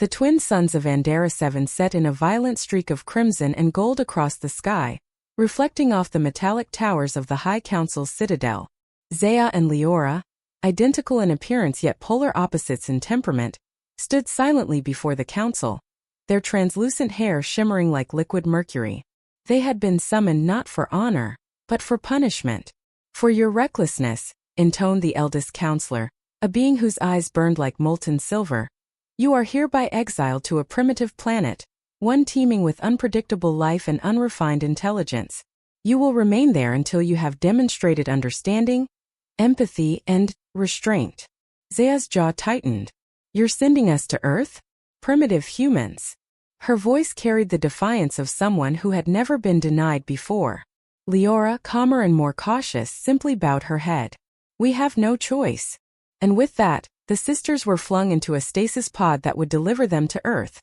The twin suns of Andera 7 set in a violent streak of crimson and gold across the sky, reflecting off the metallic towers of the High Council's citadel. Zaya and Leora, identical in appearance yet polar opposites in temperament, stood silently before the council, their translucent hair shimmering like liquid mercury. They had been summoned not for honor, but for punishment. For your recklessness, intoned the eldest counselor, a being whose eyes burned like molten silver. You are hereby exiled to a primitive planet, one teeming with unpredictable life and unrefined intelligence. You will remain there until you have demonstrated understanding, empathy, and restraint. Zaya's jaw tightened. You're sending us to Earth? Primitive humans. Her voice carried the defiance of someone who had never been denied before. Leora, calmer and more cautious, simply bowed her head. We have no choice. And with that, the sisters were flung into a stasis pod that would deliver them to Earth.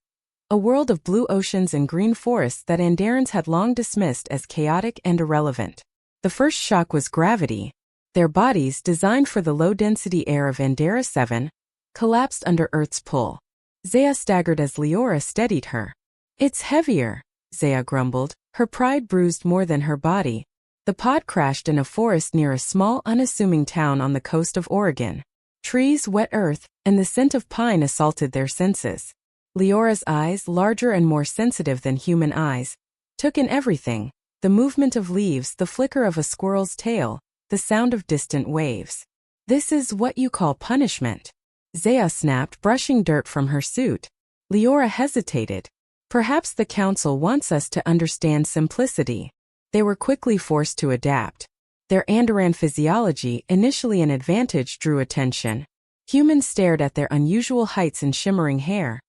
A world of blue oceans and green forests that Andarans had long dismissed as chaotic and irrelevant. The first shock was gravity. Their bodies, designed for the low-density air of Andera 7, collapsed under Earth's pull. Zaya staggered as Leora steadied her. It's heavier, Zaya grumbled, her pride bruised more than her body. The pod crashed in a forest near a small, unassuming town on the coast of Oregon. Trees, wet earth, and the scent of pine assaulted their senses. Leora's eyes, larger and more sensitive than human eyes, took in everything: the movement of leaves, the flicker of a squirrel's tail, the sound of distant waves. This is what you call punishment? Zaya snapped, brushing dirt from her suit. Leora hesitated. Perhaps the council wants us to understand simplicity. They were quickly forced to adapt. Their Andaran physiology, initially an advantage, drew attention. Humans stared at their unusual heights and shimmering hair,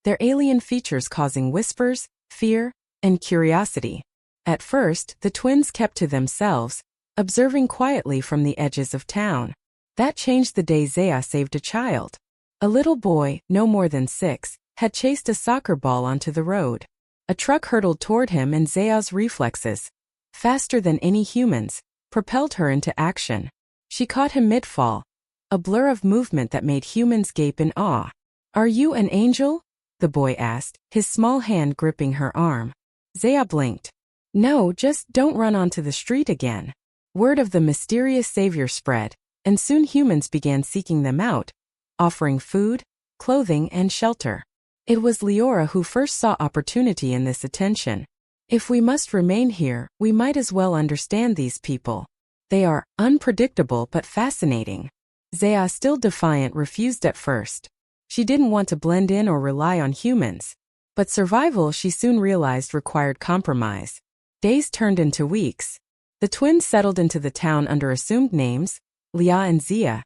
their alien features causing whispers, fear, and curiosity. At first, the twins kept to themselves, observing quietly from the edges of town. That changed the day Zaya saved a child. A little boy, no more than 6, had chased a soccer ball onto the road. A truck hurtled toward him and Zaya's reflexes, faster than any humans, propelled her into action. She caught him mid-fall, a blur of movement that made humans gape in awe. Are you an angel? The boy asked, his small hand gripping her arm. Zaya blinked. No, just don't run onto the street again. Word of the mysterious savior spread, and soon humans began seeking them out, offering food, clothing, and shelter. It was Leora who first saw opportunity in this attention. If we must remain here, we might as well understand these people. They are unpredictable but fascinating. Zaya, still defiant, refused at first. She didn't want to blend in or rely on humans. But survival, she soon realized, required compromise. Days turned into weeks. The twins settled into the town under assumed names, Leah and Zia,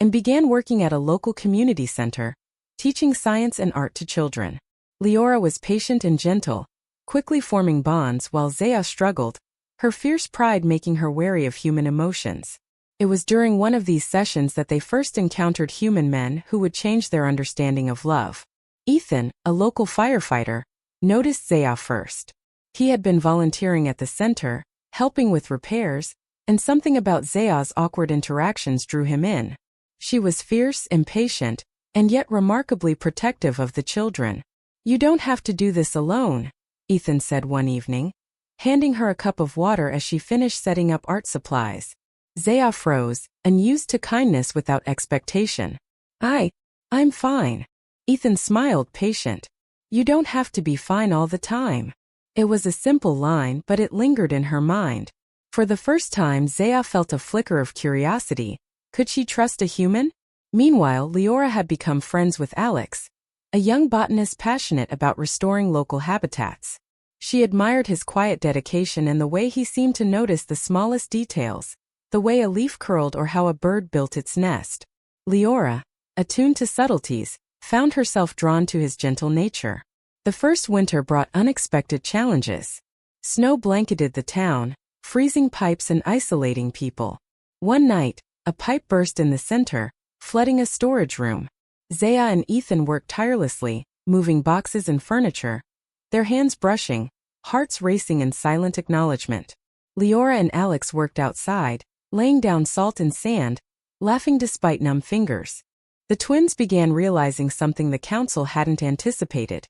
and began working at a local community center, teaching science and art to children. Leora was patient and gentle, quickly forming bonds, while Zaya struggled, her fierce pride making her wary of human emotions. It was during one of these sessions that they first encountered human men who would change their understanding of love. Ethan, a local firefighter, noticed Zaya first. He had been volunteering at the center, helping with repairs, and something about Zaya's awkward interactions drew him in. She was fierce, impatient, and yet remarkably protective of the children. You don't have to do this alone, Ethan said one evening, handing her a cup of water as she finished setting up art supplies. Zaya froze, unused to kindness without expectation. I'm fine. Ethan smiled, patient. You don't have to be fine all the time. It was a simple line, but it lingered in her mind. For the first time, Zaya felt a flicker of curiosity. Could she trust a human? Meanwhile, Leora had become friends with Alex, a young botanist passionate about restoring local habitats. She admired his quiet dedication and the way he seemed to notice the smallest details, the way a leaf curled or how a bird built its nest. Leora, attuned to subtleties, found herself drawn to his gentle nature. The first winter brought unexpected challenges. Snow blanketed the town, freezing pipes and isolating people. One night, a pipe burst in the center, flooding a storage room. Zaya and Ethan worked tirelessly, moving boxes and furniture, their hands brushing, hearts racing in silent acknowledgement. Leora and Alex worked outside, laying down salt and sand, laughing despite numb fingers. The twins began realizing something the council hadn't anticipated.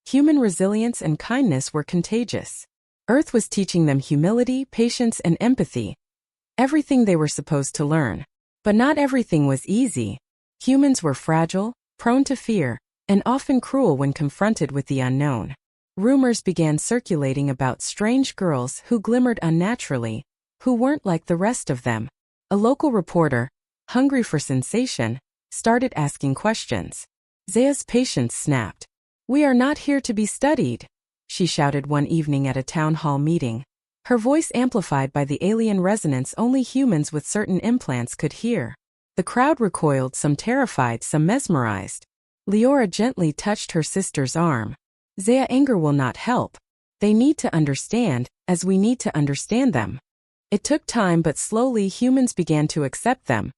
Human resilience and kindness were contagious. Earth was teaching them humility, patience, and empathy. Everything they were supposed to learn. But not everything was easy. Humans were fragile, prone to fear, and often cruel when confronted with the unknown. Rumors began circulating about strange girls who glimmered unnaturally, who weren't like the rest of them. A local reporter, hungry for sensation, started asking questions. Zaya's patience snapped. "We are not here to be studied," she shouted one evening at a town hall meeting. Her voice amplified by the alien resonance only humans with certain implants could hear. The crowd recoiled, some terrified, some mesmerized. Leora gently touched her sister's arm. "Zaya, anger will not help. They need to understand, as we need to understand them." It took time, but slowly humans began to accept them.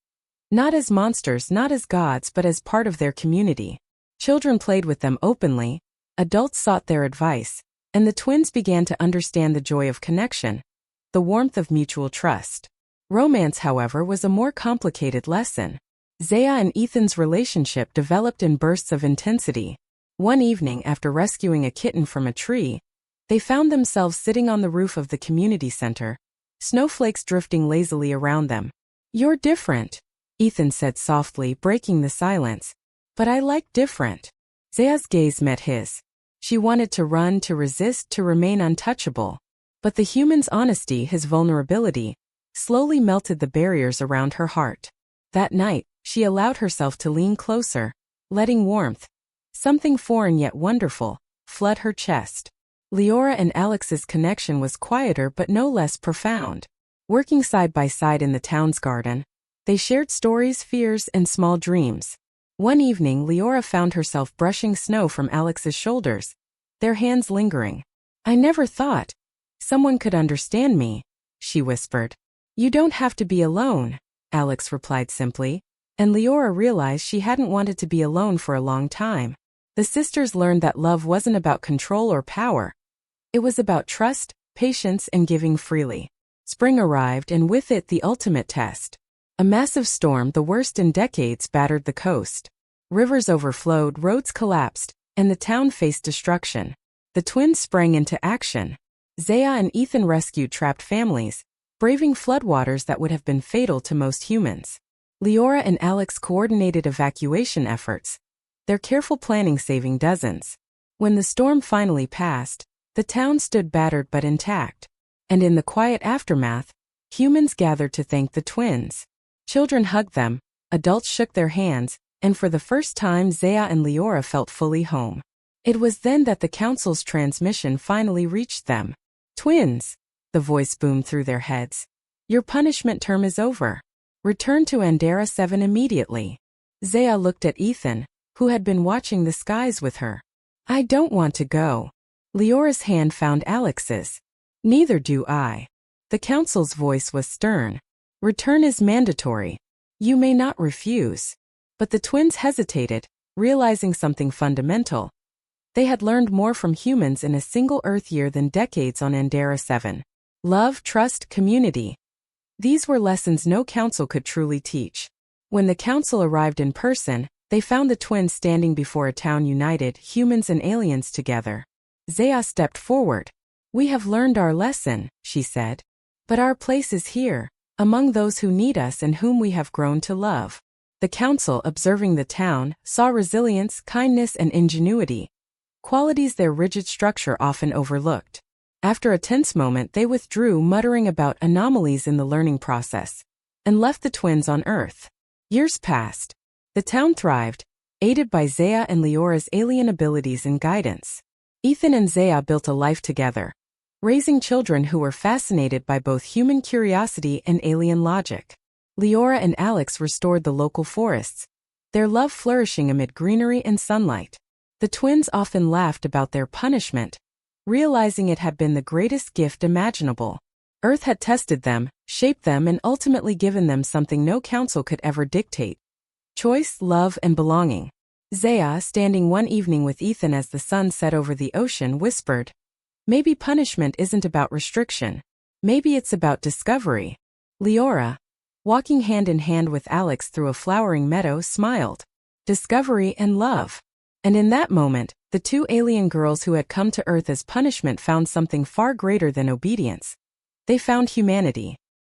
Not as monsters, not as gods, but as part of their community. Children played with them openly, adults sought their advice, and the twins began to understand the joy of connection, the warmth of mutual trust. Romance, however, was a more complicated lesson. Zaya and Ethan's relationship developed in bursts of intensity. One evening, after rescuing a kitten from a tree, they found themselves sitting on the roof of the community center, snowflakes drifting lazily around them. "You're different," Ethan said softly, breaking the silence. "But I like different." Zaya's gaze met his. She wanted to run, to resist, to remain untouchable. But the human's honesty, his vulnerability, slowly melted the barriers around her heart. That night, she allowed herself to lean closer, letting warmth, something foreign yet wonderful, flood her chest. Leora and Alex's connection was quieter but no less profound. Working side by side in the town's garden, they shared stories, fears, and small dreams. One evening, Leora found herself brushing snow from Alex's shoulders, their hands lingering. "I never thought someone could understand me," she whispered. "You don't have to be alone," Alex replied simply, and Leora realized she hadn't wanted to be alone for a long time. The sisters learned that love wasn't about control or power. It was about trust, patience, and giving freely. Spring arrived, and with it the ultimate test. A massive storm, the worst in decades, battered the coast. Rivers overflowed, roads collapsed, and the town faced destruction. The twins sprang into action. Zaya and Ethan rescued trapped families, braving floodwaters that would have been fatal to most humans. Leora and Alex coordinated evacuation efforts, their careful planning saving dozens. When the storm finally passed, the town stood battered but intact. And in the quiet aftermath, humans gathered to thank the twins. Children hugged them, adults shook their hands, and for the first time Zaya and Leora felt fully home. It was then that the council's transmission finally reached them. "Twins," the voice boomed through their heads. "Your punishment term is over. Return to Andera 7 immediately." Zaya looked at Ethan, who had been watching the skies with her. "I don't want to go." Leora's hand found Alex's. "Neither do I." The council's voice was stern. "Return is mandatory. You may not refuse." But the twins hesitated, realizing something fundamental. They had learned more from humans in a single Earth year than decades on Andera 7. Love, trust, community. These were lessons no council could truly teach. When the council arrived in person, they found the twins standing before a town united, humans and aliens together. Zaya stepped forward. "We have learned our lesson," she said. "But our place is here, among those who need us and whom we have grown to love." The council, observing the town, saw resilience, kindness, and ingenuity, qualities their rigid structure often overlooked. After a tense moment, they withdrew, muttering about anomalies in the learning process, and left the twins on Earth. Years passed. The town thrived, aided by Zaya and Leora's alien abilities and guidance. Ethan and Zaya built a life together, raising children who were fascinated by both human curiosity and alien logic. Leora and Alex restored the local forests, their love flourishing amid greenery and sunlight. The twins often laughed about their punishment, realizing it had been the greatest gift imaginable. Earth had tested them, shaped them, and ultimately given them something no council could ever dictate: choice, love, and belonging. Zaya, standing one evening with Ethan as the sun set over the ocean, whispered, "Maybe punishment isn't about restriction. Maybe it's about discovery." Leora, walking hand in hand with Alex through a flowering meadow, smiled. discovery, and love. And in that moment, the two alien girls who had come to Earth as punishment found something far greater than obedience. They found humanity.